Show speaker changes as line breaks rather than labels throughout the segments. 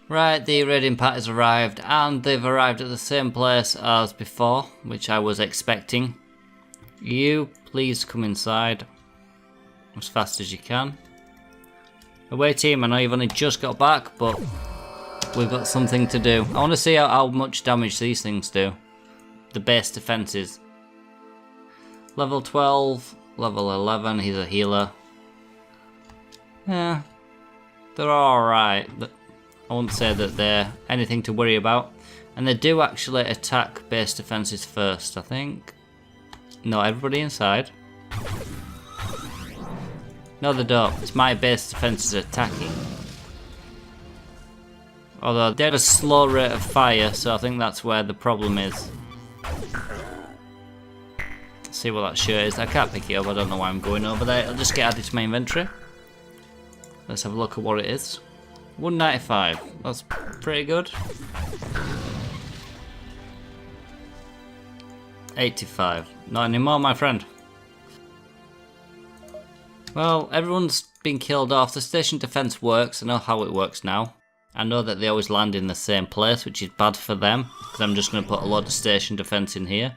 Right, the raiding party's arrived, and they've arrived at the same place as before, which I was expecting. You, please come inside as fast as you can. Away team, I know you've only just got back, but we've got something to do. I want to see how much damage these things do. The base defenses. Level 12, level 11, he's a healer. Yeah, they're alright. I wouldn't say that they're anything to worry about. And they do actually attack base defenses first, I think. No, everybody inside. No, they don't. It's my base defenses attacking. Although they're at a slow rate of fire, so I think that's where the problem is. Let's see what that shirt is. I can't pick it up, I don't know why I'm going over there. It'll just get added to my inventory. Let's have a look at what it is. 195, that's pretty good. 85, not anymore, my friend. Well, everyone's been killed off. The station defense works. I know how it works now. I know that they always land in the same place, which is bad for them, because I'm just going to put a lot of station defense in here.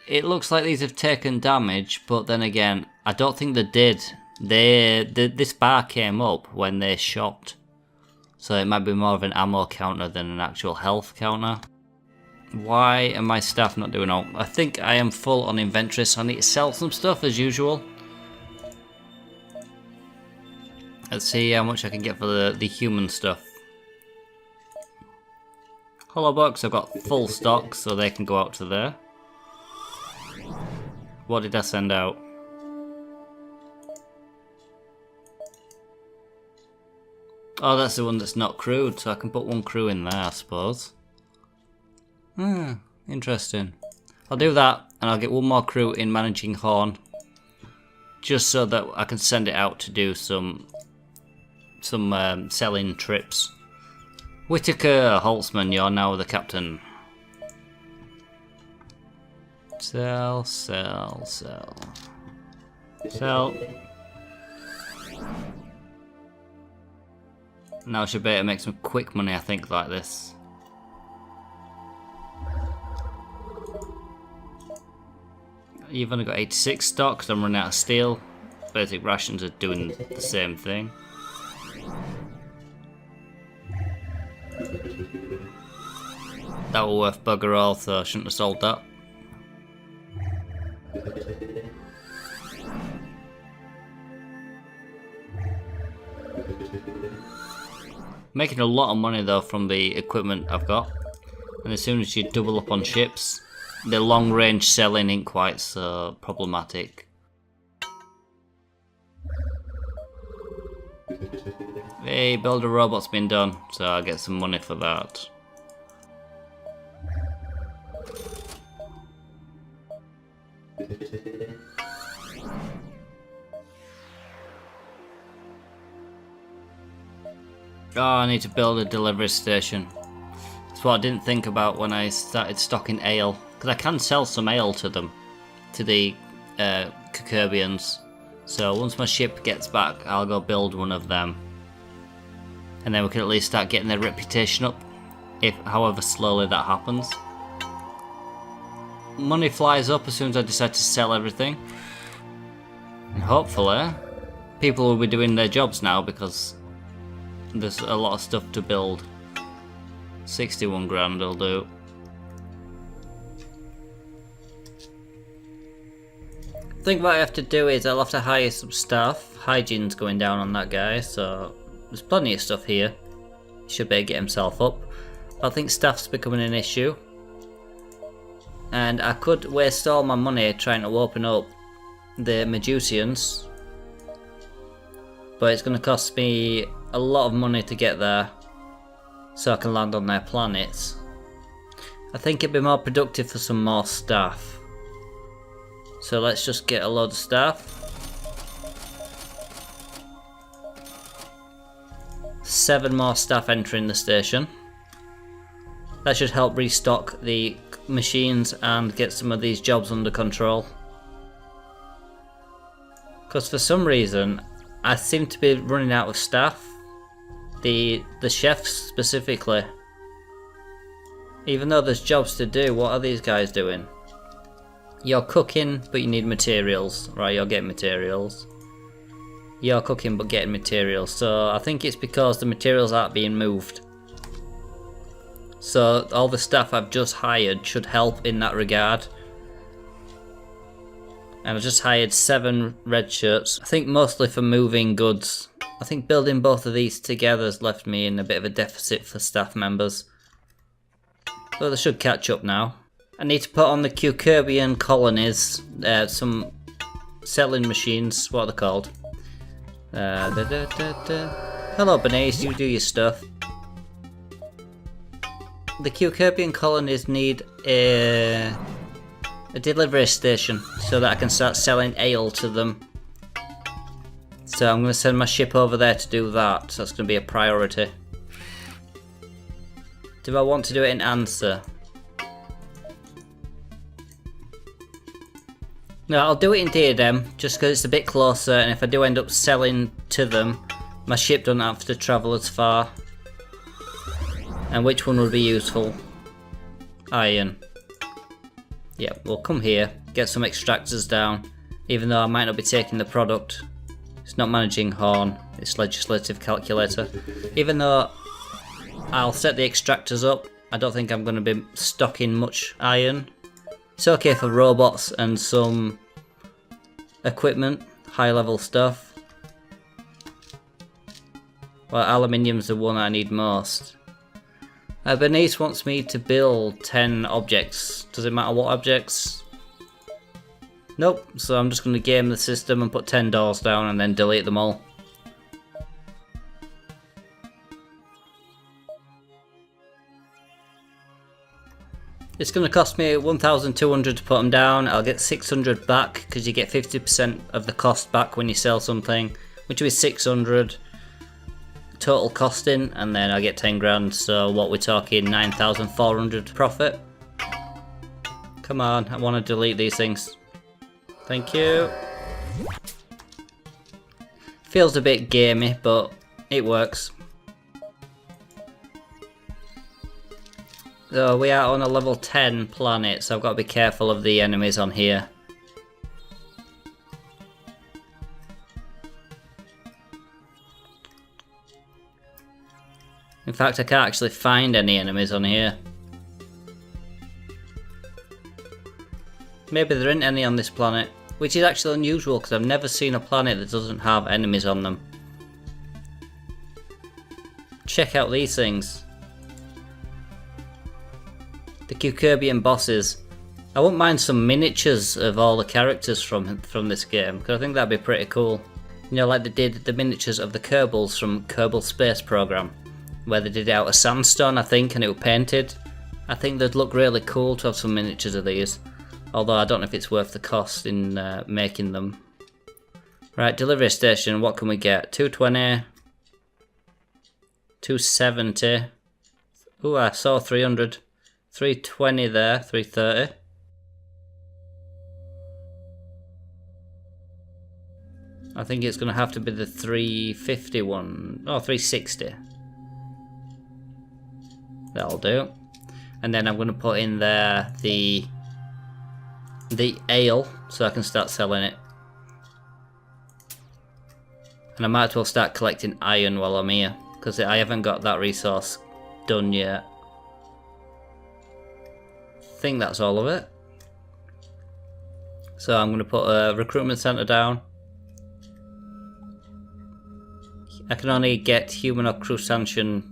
It looks like these have taken damage, but then again, I don't think they did. This bar came up when they shot, so it might be more of an ammo counter than an actual health counter. Why are my staff not doing all? I think I am full on inventory, so I need to sell some stuff as usual. Let's see how much I can get for the human stuff. Hollow box, I've got full stock, so they can go out to there. What did I send out? Oh, that's the one that's not crewed, so I can put one crew in there, I suppose. Interesting. I'll do that, and I'll get one more crew in managing Horn, just so that I can send it out to do some selling trips. Whitaker, Holtzman, you're now the captain. Sell, sell, sell. Sell. Now I should be able to make some quick money, I think, like this. You've only got 86 stock, because I'm running out of steel. Basic rations are doing the same thing. That were worth bugger all, so I shouldn't have sold that. Making a lot of money though from the equipment I've got, and as soon as you double up on ships, the long range selling ain't quite so problematic. Hey, build a robot's been done, so I'll get some money for that. Oh, I need to build a delivery station. That's what I didn't think about when I started stocking ale, because I can sell some ale to them, to the Kukurbians. So once my ship gets back, I'll go build one of them, and then we can at least start getting their reputation up, if however slowly that happens. Money flies up as soon as I decide to sell everything, and hopefully people will be doing their jobs now, because there's a lot of stuff to build. 61 grand will do. I think what I have to do is I'll have to hire some staff. Hygiene's going down on that guy, so there's plenty of stuff here. He should be able to get himself up. But I think staff's becoming an issue. And I could waste all my money trying to open up the Medusians, but it's going to cost me a lot of money to get there, so I can land on their planets. I think it'd be more productive for some more staff. So let's just get a load of staff. 7 more staff entering the station. That should help restock the machines and get some of these jobs under control. Because for some reason, I seem to be running out of staff. The chefs specifically. Even though there's jobs to do, what are these guys doing? You're cooking, but you need materials. Right, you're getting materials. You're cooking, but getting materials. So I think it's because the materials aren't being moved. So all the staff I've just hired should help in that regard. And I just hired 7 red shirts. I think mostly for moving goods. I think building both of these together has left me in a bit of a deficit for staff members. But they should catch up now. I need to put on the Cucurbian colonies some selling machines. What are they called? Hello Bernice, you do your stuff. The Cucurbian colonies need a delivery station so that I can start selling ale to them. So I'm going to send my ship over there to do that. So that's going to be a priority. Do I want to do it in answer? No, I'll do it in Diadem just because it's a bit closer, and if I do end up selling to them, my ship doesn't have to travel as far. And which one would be useful? Iron. Yeah, we'll come here, get some extractors down, even though I might not be taking the product. It's not managing horn, it's legislative calculator. Even though I'll set the extractors up, I don't think I'm going to be stocking much iron. It's okay for robots and some equipment, high level stuff. Well, aluminium's the one I need most. Bernice wants me to build 10 objects. Does it matter what objects? Nope, so I'm just going to game the system and put 10 doors down and then delete them all. It's going to cost me 1,200 to put them down. I'll get 600 back because you get 50% of the cost back when you sell something, which will be 600 total costing, and then I get 10 grand, so what we're talking 9,400 profit. Come on, I want to delete these things. Thank you. Feels a bit gamey, but it works. So we are on a level 10 planet, so I've got to be careful of the enemies on here. In fact, I can't actually find any enemies on here. Maybe there isn't any on this planet, which is actually unusual because I've never seen a planet that doesn't have enemies on them. Check out these things. The Cucurbian bosses. I wouldn't mind some miniatures of all the characters from this game, because I think that'd be pretty cool. You know, like they did the miniatures of the Kerbals from Kerbal Space Program, where they did it out of sandstone, I think, and it was painted. I think they'd look really cool to have some miniatures of these, although I don't know if it's worth the cost in making them. Right, delivery station, what can we get? 220, 270. Ooh, I saw 300. 320 there, 330. I think it's going to have to be the 350 one. Oh, 360. That'll do. And then I'm going to put in there the ale so I can start selling it. And I might as well start collecting iron while I'm here, because I haven't got that resource done yet. I think that's all of it. So I'm going to put a recruitment center down. I can only get human or crew sanction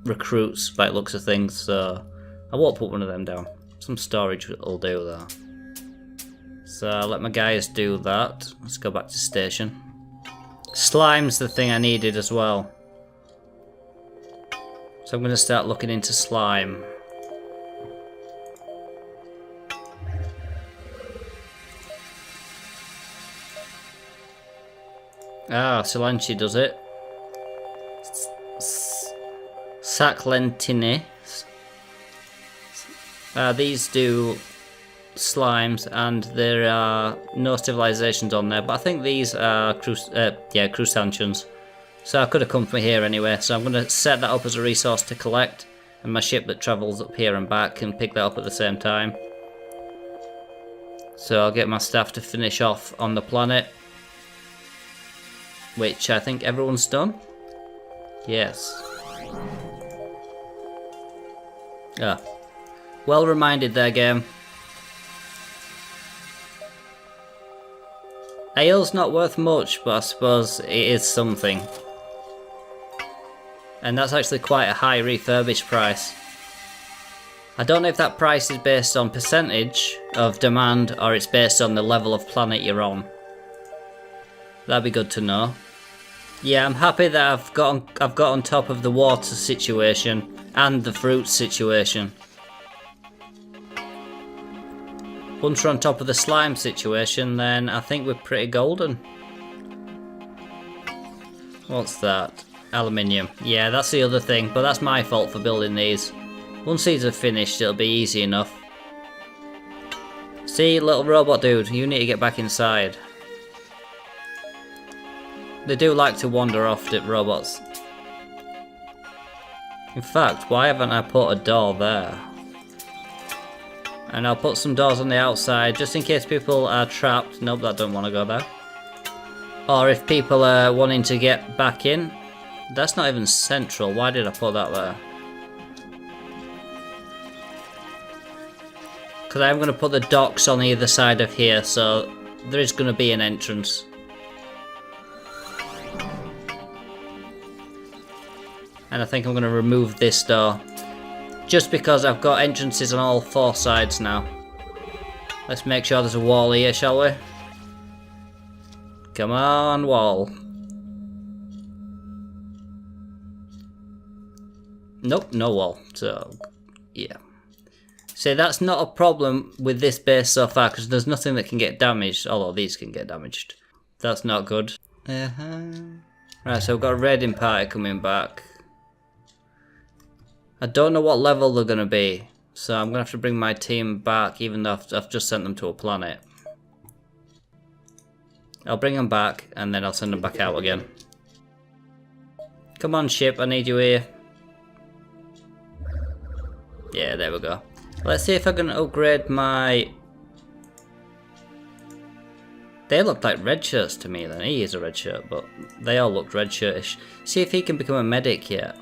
recruits by the looks of things, so I won't put one of them down. Some storage will do though. So I'll let my guys do that. Let's go back to station. Slime's the thing I needed as well. So I'm going to start looking into slime. Ah, Solanchi does it. Saclentine. These do slimes, and there are no civilizations on there. But I think these are crustaceans. So I could have come from here anyway. So I'm going to set that up as a resource to collect, and my ship that travels up here and back can pick that up at the same time. So I'll get my staff to finish off on the planet, which I think everyone's done. Yes. Ah. Well reminded there, game. Ale's not worth much, but I suppose it is something. And that's actually quite a high refurbished price. I don't know if that price is based on percentage of demand or it's based on the level of planet you're on. That'd be good to know. Yeah, I'm happy that I've got on top of the water situation and the fruit situation. Once we're on top of the slime situation, then I think we're pretty golden. What's that? Aluminium. Yeah, that's the other thing, but that's my fault for building these. Once these are finished, it'll be easy enough. See, little robot dude, you need to get back inside. They do like to wander off, the robots. In fact, why haven't I put a door there? And I'll put some doors on the outside, just in case people are trapped. Nope, that don't want to go there. Or if people are wanting to get back in. That's not even central. Why did I put that there? Because I'm going to put the docks on either side of here, so there is going to be an entrance. And I think I'm going to remove this door. Just because I've got entrances on all four sides now. Let's make sure there's a wall here, shall we? Come on, wall. Nope, no wall. So, yeah. See, that's not a problem with this base so far, because there's nothing that can get damaged, although these can get damaged. That's not good. Right, so we've got a raiding party coming back. I don't know what level they're going to be, so I'm going to have to bring my team back, even though I've just sent them to a planet. I'll bring them back, and then I'll send them back out again. Come on, ship, I need you here. Yeah, there we go. Let's see if I can upgrade my... They look like red shirts to me then. He is a red shirt, but they all looked red shirtish. See if he can become a medic yet.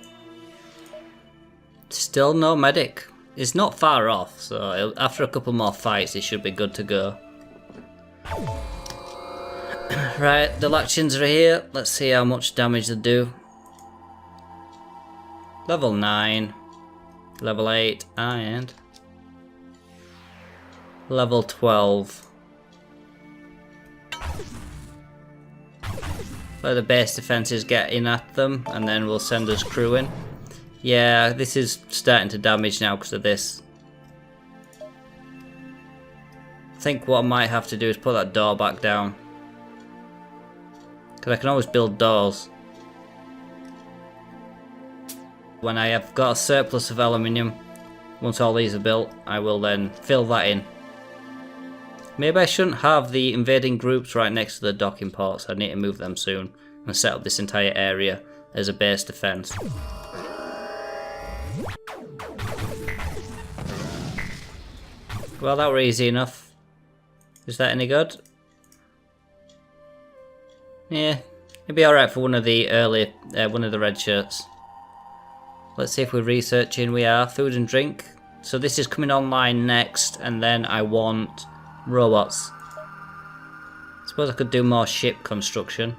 Still no medic. He's not far off, so after a couple more fights he should be good to go. Right, the Galactologians are here. Let's see how much damage they do. Level 9. Level 8 and... Level 12. Let the base defences get in at them, and then we'll send us crew in. Yeah, this is starting to damage now because of this. I think what I might have to do is put that door back down. Because I can always build doors. When I have got a surplus of aluminium, once all these are built, I will then fill that in. Maybe I shouldn't have the invading groups right next to the docking ports. I need to move them soon and set up this entire area as a base defense. Well, that were easy enough. Is that any good? Yeah, it'd be alright for one of the early, one of the red shirts. Let's see if we're researching. We are. Food and drink. So this is coming online next, and then I want robots. Suppose I could do more ship construction.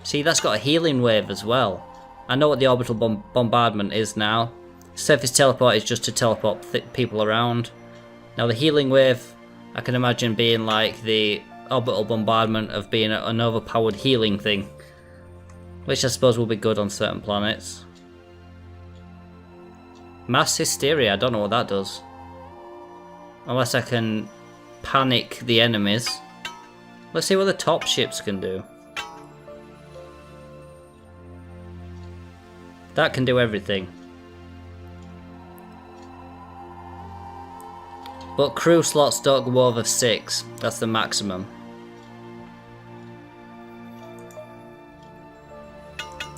See, that's got a healing wave as well. I know what the orbital bombardment is now. Surface teleport is just to teleport people around. Now the healing wave, I can imagine being like the orbital bombardment of being an overpowered healing thing. Which I suppose will be good on certain planets. Mass hysteria, I don't know what that does. Unless I can panic the enemies. Let's see what the top ships can do. That can do everything. But crew slots don't go over 6. That's the maximum.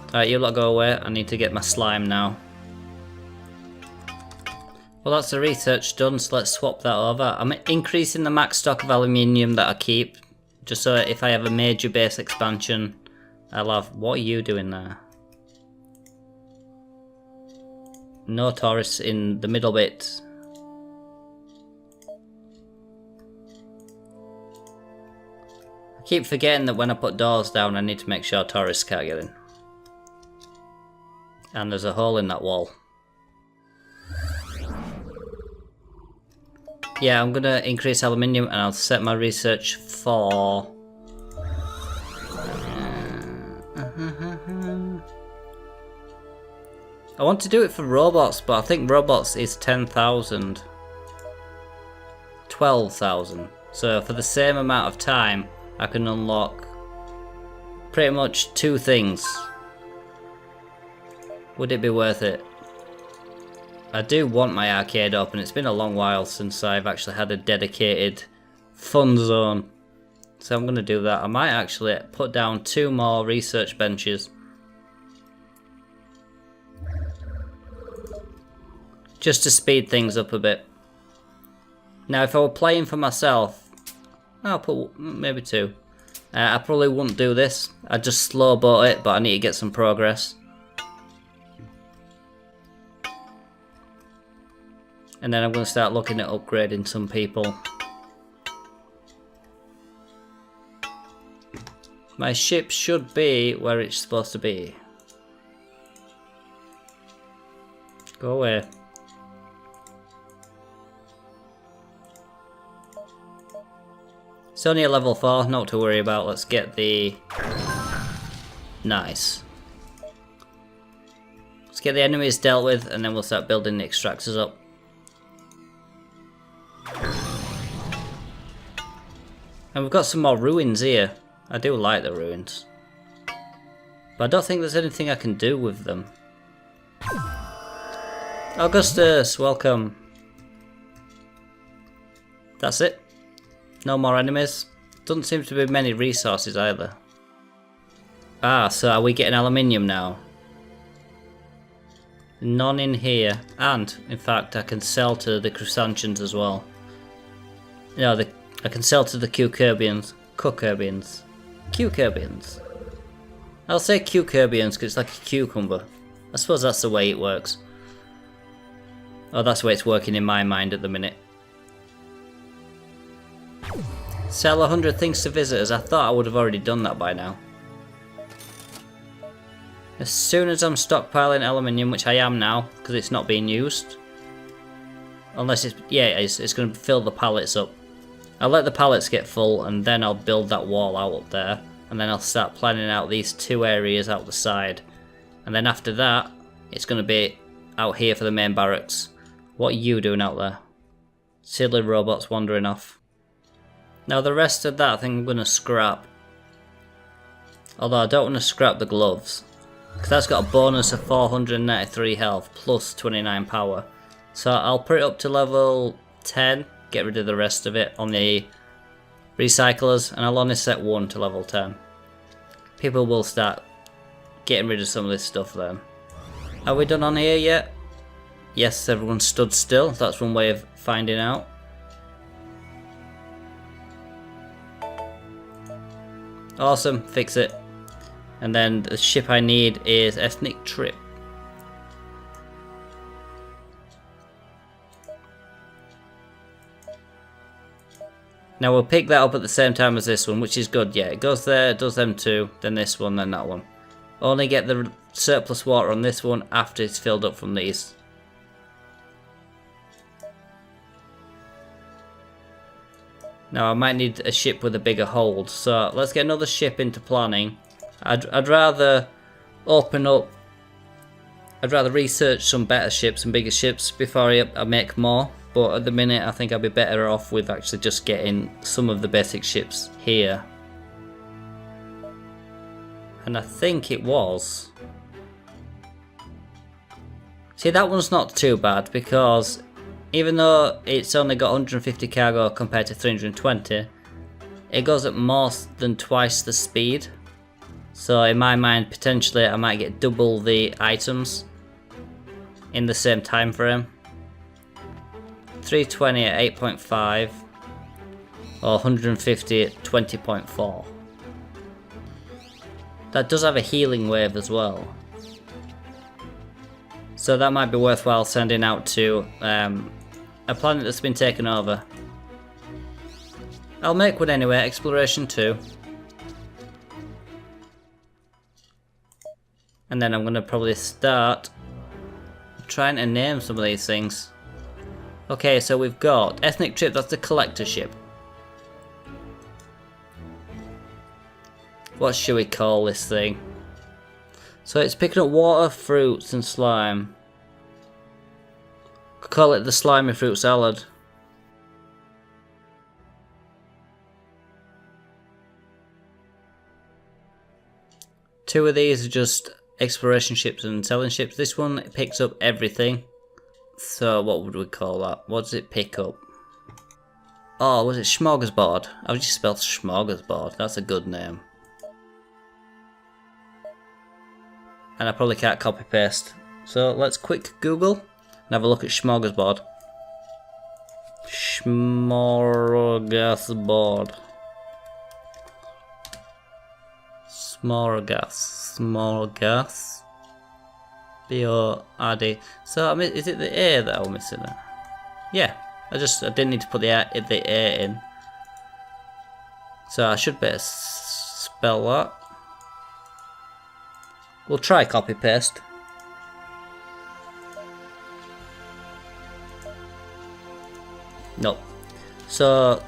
Alright, you lot go away. I need to get my slime now. Well, that's the research done, so let's swap that over. I'm increasing the max stock of aluminium that I keep, just so if I have a major base expansion, I'll have... What are you doing there? No tourists in the middle bit. I keep forgetting that when I put doors down, I need to make sure tourists can't get in. And there's a hole in that wall. Yeah, I'm gonna increase aluminium and I'll set my research for... I want to do it for robots, but I think robots is 10,000. 12,000. So for the same amount of time, I can unlock pretty much 2 things. Would it be worth it? I do want my arcade open. It's been a long while since I've actually had a dedicated fun zone. So I'm going to do that. I might actually put down 2 more research benches. Just to speed things up a bit. Now if I were playing for myself, I'll put maybe 2. I probably wouldn't do this. I'd just slow boat it, but I need to get some progress. And then I'm going to start looking at upgrading some people. My ship should be where it's supposed to be. Go away. It's only a level 4, not to worry about. Let's get the... Nice. Let's get the enemies dealt with and then we'll start building the extractors up. And we've got some more ruins here. I do like the ruins. But I don't think there's anything I can do with them. Augustus, welcome. That's it. No more enemies. Doesn't seem to be many resources either. Ah, so are we getting aluminium now? None in here. And, in fact, I can sell to the Crusantians as well. No, I can sell to the Cucurbians. Cucurbians. I'll say Cucurbians because it's like a cucumber. I suppose that's the way it works. Oh, that's the way it's working in my mind at the minute. Sell 100 things to visitors. I thought I would have already done that by now. As soon as I'm stockpiling aluminium, which I am now, because it's not being used. Unless it's... Yeah, it's going to fill the pallets up. I'll let the pallets get full and then I'll build that wall out up there. And then I'll start planning out these 2 areas out the side. And then after that, it's going to be out here for the main barracks. What are you doing out there? Silly robots wandering off. Now the rest of that I think I'm going to scrap. Although I don't want to scrap the gloves. Because that's got a bonus of 493 health plus 29 power. So I'll put it up to level 10. Get rid of the rest of it on the recyclers. And I'll only set 1 to level 10. People will start getting rid of some of this stuff then. Are we done on here yet? Yes, everyone stood still. That's one way of finding out. Awesome, fix it. And then the ship I need is Ethnic Trip. Now we'll pick that up at the same time as this one, which is good. Yeah, it goes there, it does them 2, then this one, then that one. Only get the surplus water on this one after it's filled up from these. Now I might need a ship with a bigger hold, so let's get another ship into planning. I'd rather open up, I'd rather research some better ships and bigger ships before I make more. But at the minute I think I'll be better off with actually just getting some of the basic ships here. And I think it was... See, that one's not too bad because even though it's only got 150 cargo compared to 320, it goes at more than twice the speed. So in my mind, potentially I might get double the items in the same time frame. 320 at 8.5 or 150 at 20.4. That does have a healing wave as well. So that might be worthwhile sending out to a planet that's been taken over. I'll make one anyway, Exploration 2. And then I'm going to probably start trying to name some of these things. Okay, so we've got Ethnic Trip, that's the collector ship. What should we call this thing? So it's picking up water, fruits and slime. Could call it the slimy fruit salad. Two of these are just exploration ships and selling ships. This one picks up everything. So what would we call that? What does it pick up? Oh, was it Smorgasbord? I've just spelled Smorgasbord. That's a good name. And I probably can't copy paste. So let's quick Google and have a look at Smorgasbord. Smorgasbord. Smorgas. B-O-R-D. So is it the A that I'm missing there? Yeah. I didn't need to put the A in. So I should better spell that. We'll try copy paste. Nope. So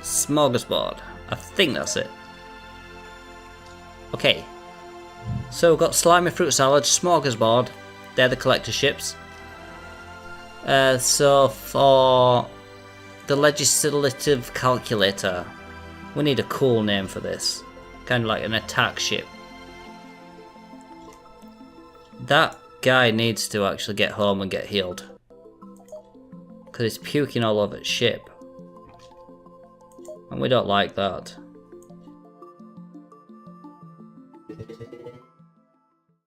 Smorgasbord. I think that's it. Okay. So we've got slimy fruit salad, Smorgasbord. They're the collector ships. So for the legislative calculator, we need a cool name for this. Kind of like an attack ship. That guy needs to actually get home and get healed. Because he's puking all over his ship. And we don't like that.